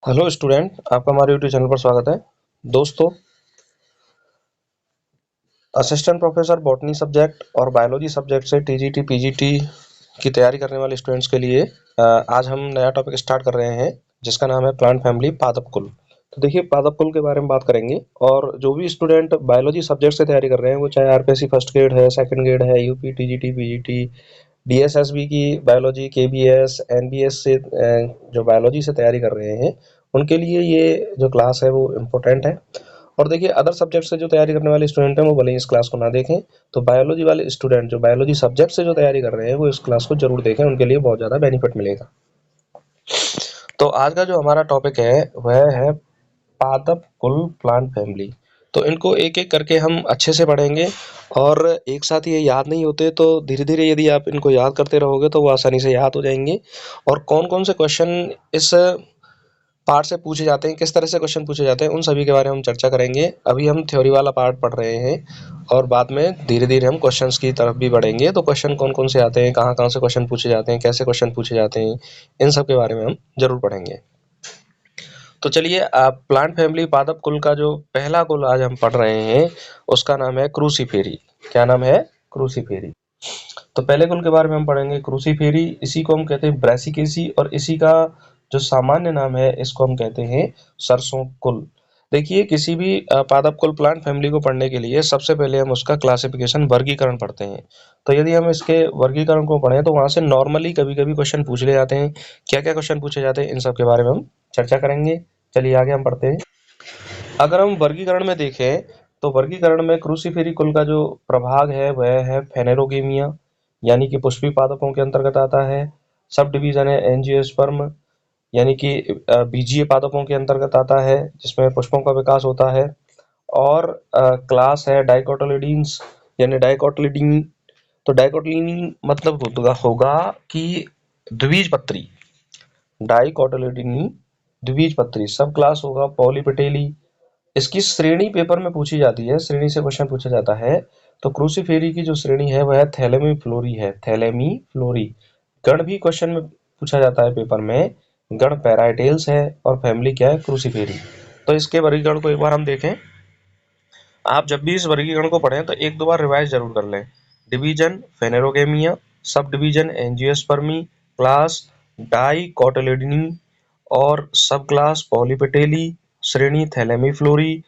Hello student, आपका हमारे YouTube channel पर स्वागत है। दोस्तों, असिस्टेंट प्रोफेसर बॉटनी सब्जेक्ट और बायोलॉजी सब्जेक्ट से टीजीटी पीजीटी की तैयारी करने वाले स्टूडेंट्स के लिए आज हम नया टॉपिक स्टार्ट कर रहे हैं जिसका नाम है प्लांट फैमिली पादप कुल। तो देखिए, पादप कुल के बारे में बात करेंगे। और जो भी स्टूडेंट बायोलॉजी सब्जेक्ट से तैयारी कर रहे हैं, वो चाहे आरपीएससी फर्स्ट ग्रेड है, सेकंड ग्रेड है, यूपी टीजीटी पीजीटी, डीएसएसबी की बायोलॉजी, केबीएस, एनबीएस से जो बायोलॉजी से तैयारी कर रहे हैं, उनके लिए ये जो क्लास है वो इम्पोर्टेंट है। और देखिए, अदर सब्जेक्ट से जो तैयारी करने वाले स्टूडेंट हैं वो भले ही इस क्लास को ना देखें, तो बायोलॉजी वाले स्टूडेंट जो बायोलॉजी सब्जेक्ट से जो तैयारी कर रहे हैं वो इस क्लास को जरूर देखें, उनके लिए बहुत ज़्यादा बेनिफिट मिलेगा। तो आज का जो हमारा टॉपिक है वह है पादप कुल प्लांट फैमिली। तो इनको एक एक करके हम अच्छे से पढ़ेंगे, और एक साथ ये याद नहीं होते, तो धीरे धीरे यदि आप इनको याद करते रहोगे तो वो आसानी से याद हो जाएंगे। और कौन कौन से क्वेश्चन इस पार्ट से पूछे जाते हैं, किस तरह से क्वेश्चन पूछे जाते हैं, उन सभी के बारे में हम चर्चा करेंगे। अभी हम थ्योरी वाला पार्ट पढ़ रहे हैं और बाद में धीरे धीरे हम क्वेश्चंस की तरफ भी बढ़ेंगे। तो क्वेश्चन कौन कौन से आते हैं, कहाँ कहाँ से क्वेश्चन पूछे जाते हैं, कैसे क्वेश्चन पूछे जाते हैं, इन सब के बारे में हम जरूर पढ़ेंगे। तो चलिए, आप प्लांट फैमिली पादप कुल का जो पहला कुल आज हम पढ़ रहे हैं उसका नाम है क्रूसीफेरी। क्या नाम है? क्रूसीफेरी। तो पहले कुल के बारे में हम पढ़ेंगे क्रूसीफेरी। इसी को हम कहते हैं ब्रैसिकेसी, और इसी का जो सामान्य नाम है इसको हम कहते हैं सरसों कुल। देखिए, किसी भी पादप कुल प्लांट फैमिली को पढ़ने के लिए सबसे पहले हम उसका क्लासिफिकेशन, वर्गीकरण पढ़ते हैं। तो यदि हम इसके वर्गीकरण को पढ़ें तो वहां से नॉर्मली कभी कभी क्वेश्चन पूछ ले जाते हैं। क्या क्या क्वेश्चन पूछे जाते हैं, इन सब के बारे में हम चर्चा करेंगे। चलिए आगे हम पढ़ते हैं। अगर हम वर्गीकरण में देखें तो वर्गीकरण में क्रूसीफेरी कुल का जो प्रभाग है वह है फेनेरोगेमिया, यानी कि पुष्पी पादपों के अंतर्गत आता है। सब डिवीजन है एंजियोस्पर्म, यानी कि बीजीय पादपों के अंतर्गत आता है, जिसमें पुष्पों का विकास होता है। और क्लास है डाइकोटिलिडीन्स, यानी डाइकोटिलिडीन। तो डाइकोटिलिडीन मतलब होगा कि द्विबीजपत्री। डाइकोटिलिडीन द्विबीजपत्री। सब क्लास होगा पॉलीपेटेली। इसकी श्रेणी पेपर में पूछी जाती है, श्रेणी से क्वेश्चन पूछा जाता है। तो क्रूसीफेरी की जो श्रेणी है वह थैलेमी फ्लोरी है, थैलेमी फ्लोरी। गण भी क्वेश्चन में पूछा जाता है पेपर में, गण पैराइटेल्स है, और फैमिली क्या है? क्रूसीफेरी। तो इसके वर्गीकरण को एक बार हम देखें। आप जब भी इस वर्गीकरण को पढ़ें तो एक दो बार रिवाइज जरूर कर लें। Division फेनेरोगेमिया, sub division angiospermae, class डाइकोटिलिडीन, और सब क्लास पॉलीपेटेली, श्रेणी थैलेमीफ्लोरी,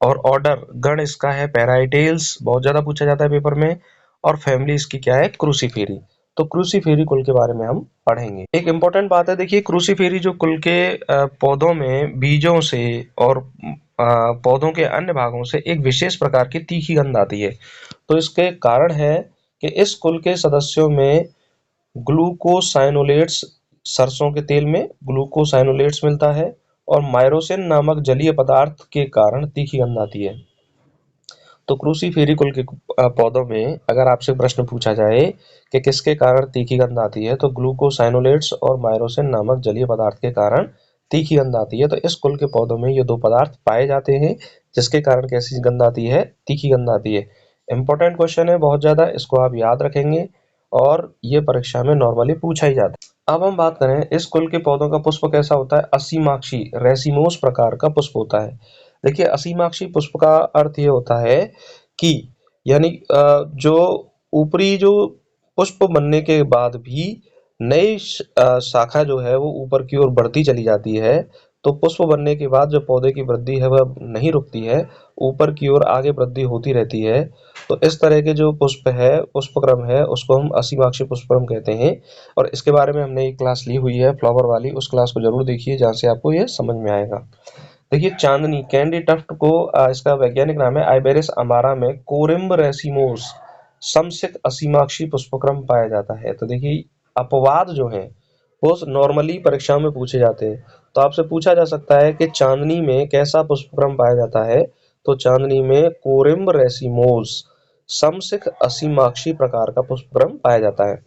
और ऑर्डर गण इसका है पैराइटेल्स, बहुत ज्यादा पूछा जाता है पेपर में। और फैमिली इसकी क्या है? क्रूसीफेरी। तो क्रूसीफेरी कुल के बारे में हम पढ़ेंगे। एक इंपॉर्टेंट बात है, देखिए, क्रूसीफेरी जो कुल के पौधों में बीजों से और पौधों के अन्य भागों से एक विशेष प्रकार की तीखी गंध आती है। तो इसके कारण है कि इस कुल के सदस्यों में ग्लूकोसाइनोलेट्स, सरसों के तेल में ग्लूकोसाइनोलेट्स मिलता है, और मायरोसिन नामक जलीय पदार्थ के कारण तीखी गंध आती है। तो क्रूसीफेरी कुल के पौधों में अगर आपसे प्रश्न पूछा जाए कि किसके कारण तीखी गंध आती है, तो ग्लूकोसाइनोलेट्स और मायरोसिन नामक जलीय पदार्थ के कारण तीखी गंध आती है। तो इस कुल के पौधों में ये दो पदार्थ पाए जाते हैं जिसके कारण कैसी गंध आती है? तीखी गंध आती है। इंपॉर्टेंट क्वेश्चन है बहुत ज्यादा, इसको आप याद रखेंगे, और ये परीक्षा में नॉर्मली पूछा ही जाता है। अब हम बात करें इस कुल के पौधों का पुष्प कैसा होता है। असीमाक्षी, रेसिमोस प्रकार का पुष्प होता है। देखिए, असीमाक्षी पुष्प का अर्थ ये होता है कि, यानी जो ऊपरी जो पुष्प बनने के बाद भी नई शाखा जो है वो ऊपर की ओर बढ़ती चली जाती है। तो पुष्प बनने के बाद जो पौधे की वृद्धि है वह नहीं रुकती है, ऊपर की ओर आगे वृद्धि होती रहती है। तो इस तरह के जो पुष्प है, पुष्पक्रम है, उसको हम असीमाक्षी पुष्पक्रम कहते हैं। और इसके बारे में हमने एक क्लास ली हुई है फ्लावर वाली, उस क्लास को जरूर देखिए जहाँ से आपको ये समझ में आएगा। देखिए, चांदनी कैंडी टफ्ट को इसका वैज्ञानिक नाम है आइबेरिस अमारा में कोरिम्ब रेसिमोस समसिक असीमाक्षी पुष्पक्रम पाया जाता है। तो देखिए, अपवाद जो है वो नॉर्मली परीक्षाओं में पूछे जाते हैं। तो आपसे पूछा जा सकता है कि चांदनी में कैसा पुष्पक्रम पाया जाता है। तो चांदनी में कोरिम्ब रेसिमोस समसिक असीमाक्षी प्रकार का पुष्पक्रम पाया जाता है।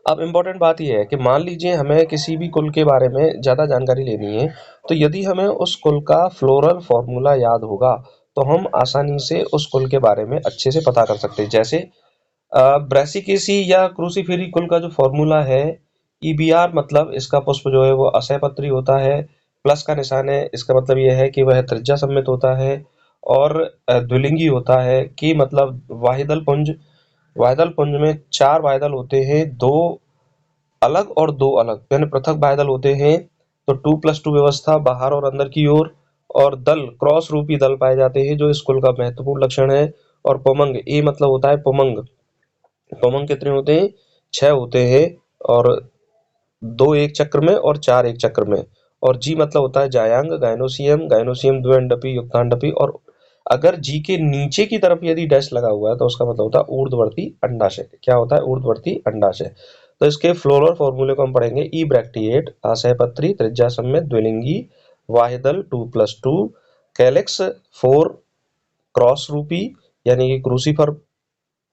अब इम्पोर्टेंट बात यह है कि मान लीजिए हमें किसी भी कुल के बारे में ज़्यादा जानकारी लेनी है, तो यदि हमें उस कुल का फ्लोरल फॉर्मूला याद होगा तो हम आसानी से उस कुल के बारे में अच्छे से पता कर सकते हैं। जैसे ब्रैसिकेसी या क्रूसीफेरी कुल का जो फॉर्मूला है, ईबीआर मतलब इसका पुष्प जो है वो असहपत्री होता है। प्लस का निशान है, इसका मतलब यह है कि वह त्रिज्या सममित होता है और द्विलिंगी होता है, कि मतलब वाहिदल पुंज में 4 वाहिदल होते हैं, 2 अलग और 2 अलग यानी पृथक वाहिदल होते हैं। तो 2+2 व्यवस्था बाहर और अंदर की ओर, और दल क्रॉस रूपी दल पाए जाते हैं, जो इस कुल का महत्वपूर्ण लक्षण है। और पुमंग, ए मतलब होता है पुमंग। पुमंग कितने होते हैं? 6 होते हैं, और 2 एक चक्र में और 4 एक चक्र में। और जी मतलब होता है जायांग, गायनोसियम द्विअंडपी युक्तांडपी। और अगर जी के नीचे की तरफ यदि डैश लगा हुआ है तो उसका मतलब होता है ऊर्ध्ववर्ती अंडाशय। क्या होता है? ऊर्ध्ववर्ती अंडाशय। तो इसके फ्लोरल फॉर्मूले को हम पढ़ेंगे। ई ब्रैक्टिएट, असहपत्री, त्रिज्या सममित, द्विलिंगी, वाहिदल 2+2, कैलिक्स 4 क्रॉस रूपी यानी कि क्रूसीफर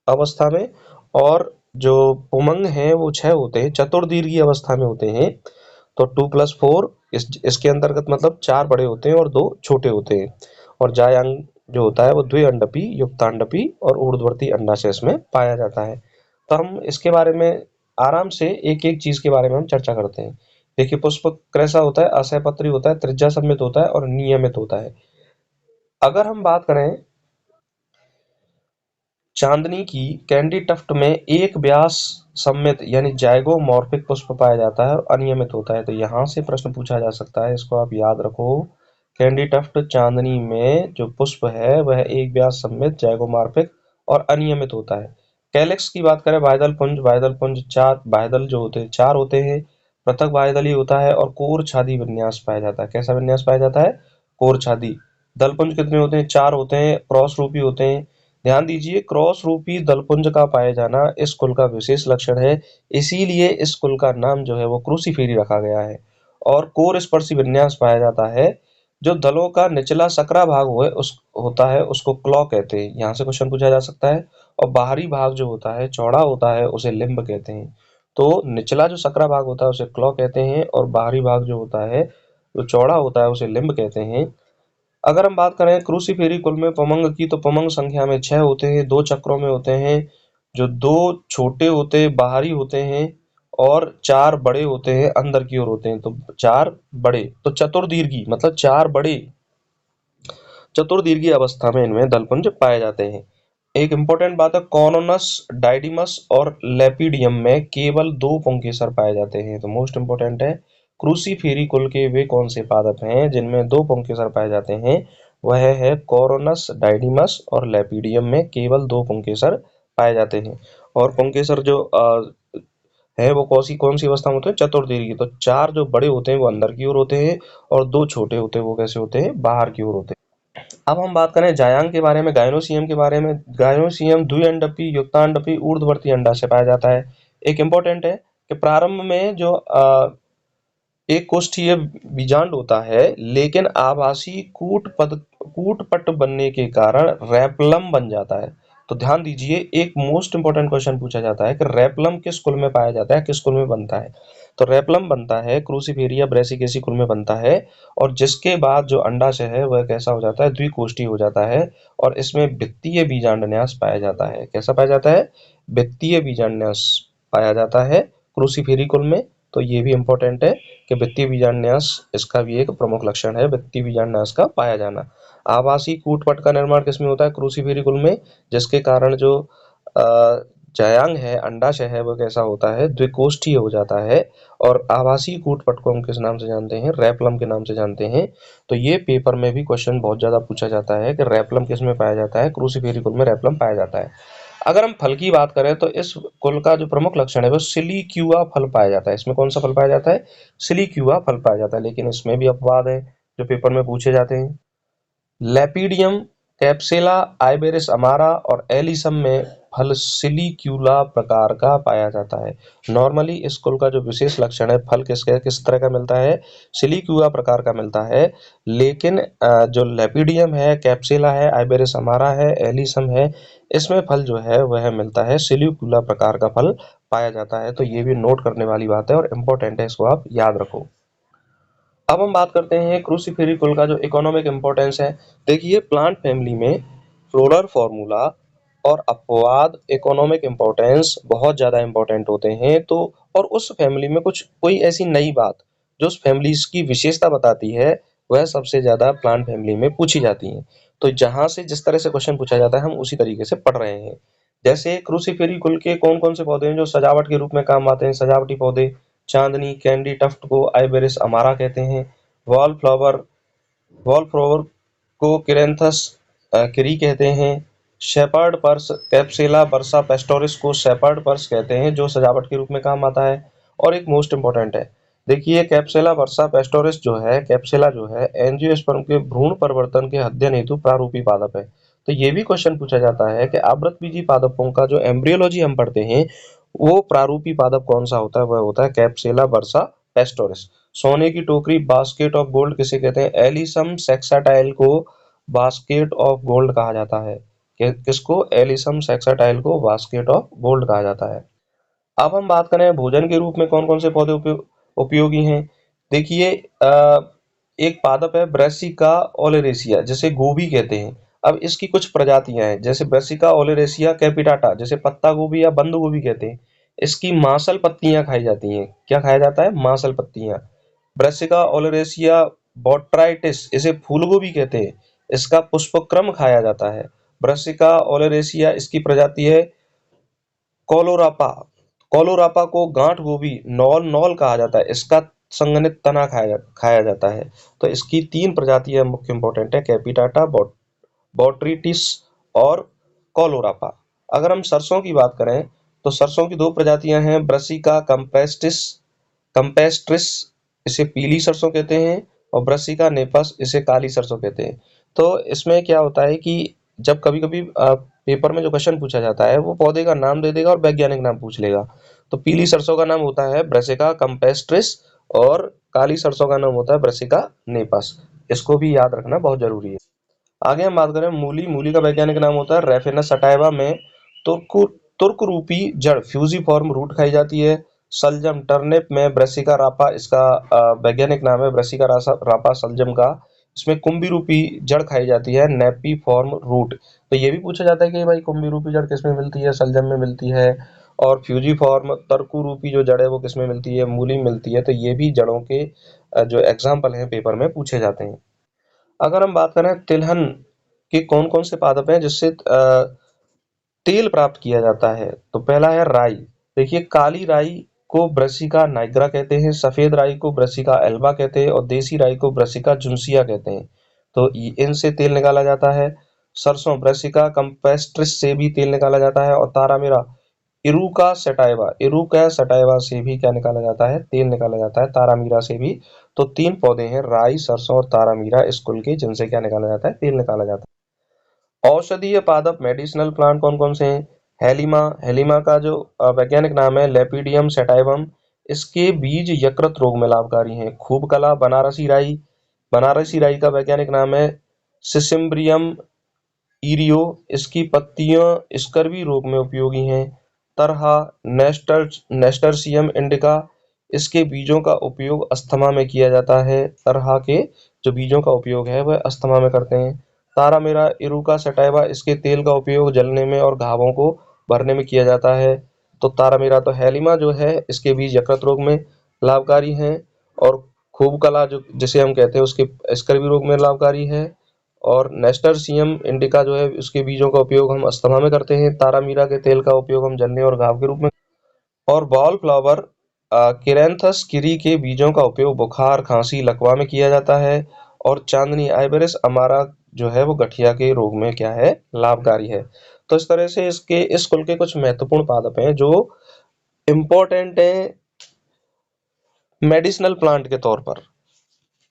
अवस्था में, और जो पुमंग है वो 6 होते हैं, चतुर्दीर्घी अवस्था में होते हैं। तो 2+4 इसके अंतर्गत मतलब 4 बड़े होते हैं और 2 छोटे होते हैं। और जायांग जो होता है वो द्विअंडपी, युक्तांडपी और ऊर्ध्ववर्ती अंडाशय इसमें पाया जाता है। तो हम इसके बारे में आराम से एक एक चीज के बारे में हम चर्चा करते हैं। देखिए, पुष्प कैसा होता है? असहपत्री होता है, त्रिज्या सममित होता है और नियमित होता है। अगर हम बात करें चांदनी की कैंडी टफ्ट में, एक व्यास सममित यानी जाइगोमॉर्फिक पुष्प पाया जाता है और अनियमित होता है। तो यहाँ से प्रश्न पूछा जा सकता है, इसको आप याद रखो। कैंडी टफ्ट चांदनी में जो पुष्प है वह एक व्यास सममित, जाइगोमॉर्फिक और अनियमित होता है। कैलेक्स की बात करें, बायदल पुंज 4 बायदल जो होते हैं 4 होते हैं, पृथक बायदल ही होता है और कोर छादी विन्यास पाया जाता है। कैसा विन्यास पाया जाता है? कोर छादी। दलपुंज कितने होते हैं? 4 होते हैं, क्रॉस रूपी होते हैं। ध्यान दीजिए, क्रॉस रूपी दलपुंज का पाए जाना इस कुल का विशेष लक्षण है, इसीलिए इस कुल का नाम जो है वो क्रूसीफेरी रखा गया है। और कोर स्पर्शी विन्यास पाया जाता है। जो दलों का निचला सकरा भाग होता है उसको क्लॉ कहते हैं। यहाँ से क्वेश्चन पूछा जा सकता है। और बाहरी भाग जो होता है चौड़ा होता है उसे लिम्ब कहते हैं। तो निचला जो सकरा भाग होता है उसे क्लॉ कहते हैं, और बाहरी भाग जो होता है जो चौड़ा होता है उसे लिम्ब कहते हैं। अगर हम बात करें क्रूसीफेरी कुल में पुमंग की, तो पुमंग संख्या में 6 होते हैं, 2 चक्रों में होते हैं। जो 2 छोटे होते हैं बाहरी होते हैं, और 4 बड़े होते हैं अंदर की ओर होते हैं। तो 4 बड़े, तो चतुर्दीर्घी मतलब 4 बड़े चतुर्दीर्घी अवस्था में इनमें दलपुंज पाए जाते हैं। एक इंपॉर्टेंट बात है, कॉनोनस, डाइडिमस और लेपिडियम में केवल 2 पुंकेसर पाए जाते हैं। तो मोस्ट इंपॉर्टेंट है, क्रूसीफेरी कुल के वे कौन से पादप हैं जिनमें 2 पुंकेसर पाए जाते हैं? वह है कोरोनस, डाइडिमस और लेपिडियम में केवल 2 पुंकेसर पाए जाते हैं। और पुंकेसर जो है वो कौन सी अवस्था में होते हैं? चतुर्दीर्घी। तो 4 जो बड़े होते हैं वो अंदर की ओर होते हैं, और 2 छोटे होते हैं वो कैसे होते हैं? बाहर की ओर होते हैं। अब हम बात करें जायांग के बारे में, गायनोसियम के बारे में। गायनोसियम द्विअंडपी, युक्तांडपी, ऊर्ध्ववर्ती अंडाशय पाया जाता है। एक इंपॉर्टेंट है कि प्रारंभ में जो एक कोष्ठीय बीजांड होता है, लेकिन आभासी कूटपट बनने के कारण रेपलम बन जाता है। तो ध्यान दीजिए, एक मोस्ट इंपोर्टेंट क्वेश्चन पूछा जाता है कि रेपलम किस कुल में पाया जाता है, किस कुल में बनता है? तो रेपलम बनता है क्रूसीफेरिया ब्रेसिकेसी कुल में बनता है, और जिसके बाद जो अंडाशय है वह कैसा हो जाता है? द्विकोष्ठीय हो जाता है, और इसमें वित्तीय बीजांडन्यास पाया जाता है। कैसा पाया जाता है? वित्तीय बीजांडन्यास पाया जाता है क्रूसीफेरी कुल में। तो ये भी इंपॉर्टेंट है कि वित्तीय बीजांडन्यास इसका भी एक प्रमुख लक्षण है, वित्तीय बीजांडन्यास का पाया जाना। आभासी कूटपट का निर्माण किसमें होता है? क्रूसीफेरी कुल में, जिसके कारण जो जायांग है, अंडाशय है, वो कैसा होता है? द्विकोष्ठीय हो जाता है। और आभासी कूटपट को हम किस नाम से जानते हैं? रेपलम के नाम से जानते हैं। तो ये पेपर में भी क्वेश्चन बहुत ज्यादा पूछा जाता है कि रेपलम किस में पाया जाता है? क्रूसीफेरी कुल में रेपलम पाया जाता है। अगर हम फल की बात करें तो इस कुल का जो प्रमुख लक्षण है वो सिलिक्यूआ फल पाया जाता है। इसमें कौन सा फल पाया जाता है? सिलिक्यूआ फल पाया जाता है। लेकिन इसमें भी अपवाद है जो पेपर में पूछे जाते हैं। लेपिडियम, कैप्सेला, आइबेरिस अमारा और एलिसम में फल सिलिक्यूला प्रकार का पाया जाता है। नॉर्मली इस कुल का जो विशेष लक्षण है, फल किस तरह का मिलता है? सिलिक्यूला प्रकार का मिलता है। लेकिन जो लेपिडियम है, कैप्सेला है, आइबेरिस अमारा है, एलिसम है, इसमें फल जो है वह मिलता है सिलिक्यूला प्रकार का फल पाया जाता है। तो ये भी नोट करने वाली बात है और इम्पोर्टेंट है, इसको आप याद रखो। अब हम बात करते हैं क्रूसीफेरी कुल का जो इकोनॉमिक इंपॉर्टेंस है। देखिए, प्लांट फैमिली में फ्लोरल फॉर्मूला और अपवाद इकोनॉमिक इंपॉर्टेंस बहुत ज्यादा इंपॉर्टेंट होते हैं। तो और उस फैमिली में कोई ऐसी नई बात जो उस फैमिलीज की विशेषता बताती है वह सबसे ज्यादा प्लांट फैमिली में पूछी जाती है। तो जहां से जिस तरह से क्वेश्चन पूछा जाता है हम उसी तरीके से पढ़ रहे हैं। जैसे क्रूसिफेरी कुल के कौन कौन से पौधे हैं जो सजावट के रूप में काम आते हैं? सजावटी पौधे चांदनी, कैंडी टफ्ट को आइबेरिस अमारा कहते हैं। वॉल फ्लावर वॉल फ्लावर को किरेंथस किरी कहते हैं। शेपर्ड पर्स कैप्सेला बर्सा पेस्टोरिस को शेपर्ड पर्स कहते हैं जो सजावट के रूप में काम आता है। और एक मोस्ट इंपॉर्टेंट है, देखिए कैप्सेला बर्सा पेस्टोरिस जो है, कैप्सेला जो है एंजियोस्पर्म के भ्रूण परिवर्तन के अध्ययन हेतु प्रारूपी पादप है। तो ये भी क्वेश्चन पूछा जाता है कि आवृतबीजी पादपों का जो एम्ब्रियोलॉजी हम पढ़ते हैं वो प्रारूपी पादप कौन सा होता है? वह होता है कैप्सेला बर्सा पेस्टोरिस। सोने की टोकरी बास्केट ऑफ गोल्ड किसे कहते हैं? एलिसम सेक्साटाइल को बास्केट ऑफ गोल्ड कहा जाता है। किसको? एलिसम सेक्साटाइल को बास्केट ऑफ गोल्ड कहा जाता है। अब हम बात करें भोजन के रूप में कौन कौन से पौधे उपयोगी हैं। देखिए एक पादप है ब्रेसिका ओलेरेसिया जिसे गोभी कहते हैं। अब इसकी कुछ प्रजातियां हैं जैसे ब्रेसिका ओलेरेसिया कैपिटाटा जिसे पत्ता गोभी या बंद गोभी कहते हैं। इसकी मांसल पत्तियां खाई जाती हैं। क्या खाया जाता है? मांसल पत्तियां। ब्रेसिका ओलेरेसिया बोट्राइटिस इसे फूल गोभी कहते हैं। इसका पुष्पक्रम खाया जाता है। ब्रेसिका ओलेरेसिया इसकी प्रजाति है कोलोरापा। कोलोरापा को गांठ गोभी नॉल कहा जाता है। इसका संघनित तना खाया जाता है। तो इसकी 3 प्रजातियां मुख्य इंपॉर्टेंट है, कैपिटाटा, बोट्रिटिस और कोलोरापा। अगर हम सरसों की बात करें तो सरसों की 2 प्रजातियां हैं, ब्रासिका कैम्पेस्ट्रिस इसे पीली सरसों कहते हैं और ब्रासिका नेपस इसे काली सरसों कहते हैं। तो इसमें क्या होता है कि जब कभी-कभी पेपर में जो क्वेश्चन पूछा जाता है वो पौधे का नाम दे देगा और वैज्ञानिक नाम पूछ लेगा। तो पीली सरसों का नाम होता है ब्रासिका कैम्पेस्ट्रिस और काली सरसों का नाम होता है ब्रासिका नेपस। इसको भी याद रखना बहुत जरूरी है। आगे हम बात करें मूली का वैज्ञानिक नाम होता है रेफिनस सटाइवा में तुर्क रूपी जड़ फ्यूजिफॉर्म रूट खाई जाती है। सलजम टर्निप में ब्रेसिका रापा इसका वैज्ञानिक नाम है ब्रेसिका रापा सलजम का। इसमें कुंभी रूपी जड़ खाई जाती है नेपी फॉर्म रूट। तो ये भी पूछा जाता है कि भाई कुंभी रूपी जड़ किसमें मिलती है? सलजम में मिलती है। और फ्यूजीफॉर्म तर्कु रूपी जो जड़ है वो किसमें मिलती है? मूली में मिलती है। तो ये भी जड़ों के जो एग्जाम्पल हैं पेपर में पूछे जाते हैं। अगर हम बात करें तिलहन के कौन कौन से पादप हैं जिससे तेल प्राप्त किया जाता है, तो पहला है राई। देखिए काली राई को ब्रासिका नाइग्रा कहते हैं, सफेद राई को ब्रासिका एल्बा कहते हैं और देसी राई को ब्रासिका जुन्सिया कहते हैं। तो इनसे तेल निकाला जाता है। सरसों ब्रासिका कैम्पेस्ट्रिस से भी तेल निकाला जाता है और तारामीरा इरुका सटाइवा से भी क्या निकाला जाता है? तेल निकाला जाता है, तारामीरा से भी। तो 3 पौधे हैं राई, सरसों और तारामीरा इस कुल के जिनसे क्या निकाला जाता है? तेल निकाला जाता है। औषधीय पादप मेडिसिनल प्लांट कौन कौन से हैं? हेलिमा का जो वैज्ञानिक नाम है लेपिडियम सेटाइवम। इसके बीज यकृत रोग में लाभकारी हैं। खूब कला बनारसी राई का वैज्ञानिक नाम है सिसिम्ब्रियम इरियो। इसकी पत्तियां स्कर्वी रोग में उपयोगी हैं। तरहा नेस्टरसियम इंडिका इसके बीजों का उपयोग अस्थमा में किया जाता है। तरहा के जो बीजों का उपयोग है वह अस्थमा में करते हैं। तारामीरा इरुका सटाइवा इसके तेल का उपयोग जलने में और घावों को भरने में किया जाता है। तो तारामीरा तो हेलिमा जो है इसके बीज यकृत रोग में लाभकारी हैं और खूब कला जो जिसे हम कहते हैं उसके स्कर्वी रोग में लाभकारी है। और नेस्टरसियम इंडिका जो है उसके बीजों का उपयोग हम अस्थमा में करते हैं। तारामीरा के तेल का उपयोग हम जलने और घाव के रूप में। और वॉल फ्लावर किरेंथस किरी के बीजों का उपयोग बुखार, खांसी, लकवा में किया जाता है। और चांदनी आइबेरिस अमारा जो है वो गठिया के रोग में क्या है? लाभकारी है। तो इस तरह से इस कुल के कुछ महत्वपूर्ण पादप हैं जो इम्पोर्टेंट हैं मेडिसिनल प्लांट के तौर पर।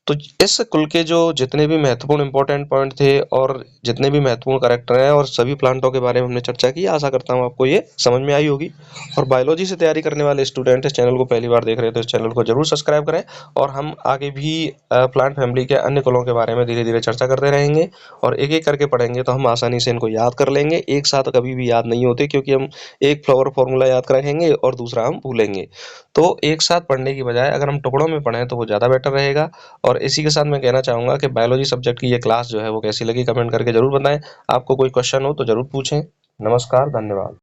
तो इस कुल के जो जितने भी महत्वपूर्ण इंपॉर्टेंट पॉइंट थे और जितने भी महत्वपूर्ण कैरेक्टर हैं और सभी प्लांटों के बारे में हमने चर्चा की, आशा करता हूँ आपको ये समझ में आई होगी। और बायोलॉजी से तैयारी करने वाले स्टूडेंट इस चैनल को पहली बार देख रहे हैं तो इस चैनल को जरूर सब्सक्राइब करें। और हम आगे भी प्लांट फैमिली के अन्य कुलों के बारे में धीरे धीरे चर्चा करते रहेंगे और एक एक करके पढ़ेंगे तो हम आसानी से इनको याद कर लेंगे। एक साथ कभी भी याद नहीं होते क्योंकि हम एक फ्लावर फॉर्मूला याद रखेंगे और दूसरा हम भूलेंगे। तो एक साथ पढ़ने की बजाय अगर हम टुकड़ों में पढ़ें तो वो ज़्यादा बेटर रहेगा। और इसी के साथ मैं कहना चाहूँगा कि बायोलॉजी सब्जेक्ट की ये क्लास जो है वो कैसी लगी कमेंट करके ज़रूर बताएं। आपको कोई क्वेश्चन हो तो ज़रूर पूछें। नमस्कार, धन्यवाद।